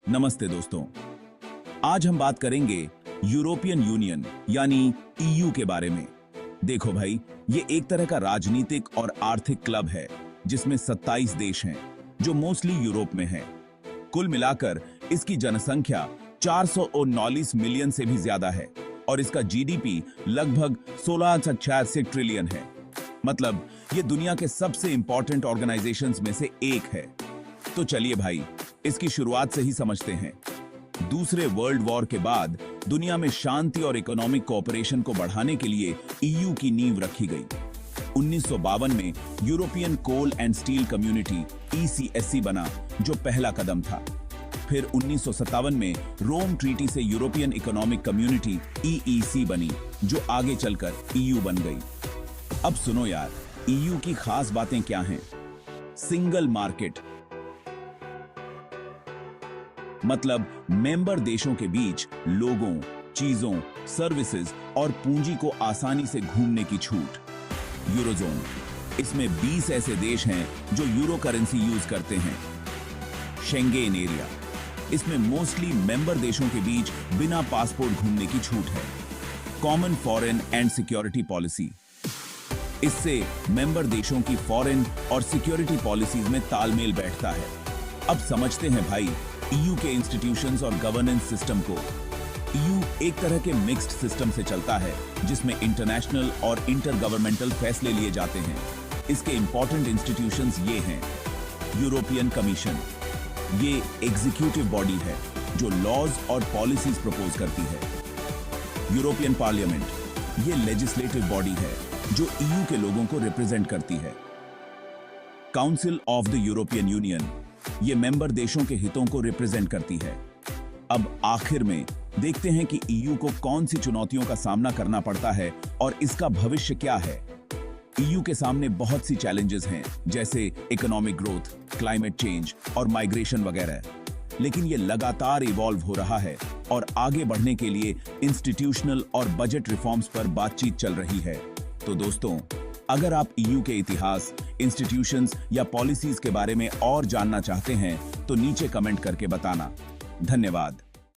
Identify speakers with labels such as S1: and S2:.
S1: नमस्ते दोस्तों। आज हम बात करेंगे यूरोपियन यूनियन यानी ईयू के बारे में। देखो भाई, ये एक तरह का राजनीतिक और आर्थिक क्लब है जिसमें 27 देश हैं जो मोस्टली यूरोप में हैं। कुल मिलाकर इसकी जनसंख्या 439 मिलियन से भी ज्यादा है और इसका जीडीपी लगभग 1686 ट्रिलियन है। मतलब ये दुनिया के सबसे इंपॉर्टेंट ऑर्गेनाइजेशंस में से एक है। तो चलिए भाई, इसकी शुरुआत से ही समझते हैं। दूसरे वर्ल्ड वॉर के बाद दुनिया में शांति और इकोनॉमिक कोऑपरेशन को बढ़ाने के लिए ईयू की नींव रखी गई। 1952 में European coal and steel community ECSC बना, जो पहला कदम था। फिर 1957 में रोम ट्रीटी से यूरोपियन इकोनॉमिक कम्युनिटी ईईसी बनी, जो आगे चलकर ईयू बन गई। अब सुनो यार, ईयू की खास बातें क्या हैं? सिंगल मार्केट, मतलब मेंबर देशों के बीच लोगों, चीजों, सर्विसेज और पूंजी को आसानी से घूमने की छूट। यूरोजोन, इसमें 20 ऐसे देश हैं जो यूरो करेंसी यूज करते हैं। शेंगेन एरिया, इसमें मोस्टली मेंबर देशों के बीच बिना पासपोर्ट घूमने की छूट है। Common foreign and security policy, इससे मेंबर देशों की फॉरेन और सिक्योरिटी पॉलिसीज में तालमेल बैठता है। अब समझते हैं भाई ईयू के इंस्टीट्यूशंस और गवर्नेंस सिस्टम को। ईयू एक तरह के मिक्स्ड सिस्टम से चलता है जिसमें इंटरनेशनल और इंटर गवर्नमेंटल फैसले लिए जाते हैं। इसके इंपॉर्टेंट इंस्टीट्यूशंस ये हैं। यूरोपियन कमीशन, ये एग्जीक्यूटिव बॉडी है जो लॉज और पॉलिसीज प्रपोज करती है। यूरोपियन पार्लियामेंट, ये लेजिस्लेटिव बॉडी है जो ईयू के लोगों को रिप्रेजेंट करती है। Council of the European union, ये मेंबर देशों के हितों को रिप्रेजेंट करती है। अब आखिर में देखते हैं कि ईयू को कौन सी चुनौतियों का सामना करना पड़ता है और इसका भविष्य क्या है। ईयू के सामने बहुत सी चैलेंजेस हैं, जैसे इकोनॉमिक ग्रोथ, क्लाइमेट चेंज और माइग्रेशन वगैरह। लेकिन ये लगातार इवॉल्व हो रहा है और आगे बढ़ने के लिए इंस्टीट्यूशनल और बजट रिफॉर्म्स पर बातचीत चल रही है। तो दोस्तों, अगर आप ईयू के इतिहास, इंस्टीट्यूशंस या पॉलिसीज के बारे में और जानना चाहते हैं तो नीचे कमेंट करके बताना। धन्यवाद।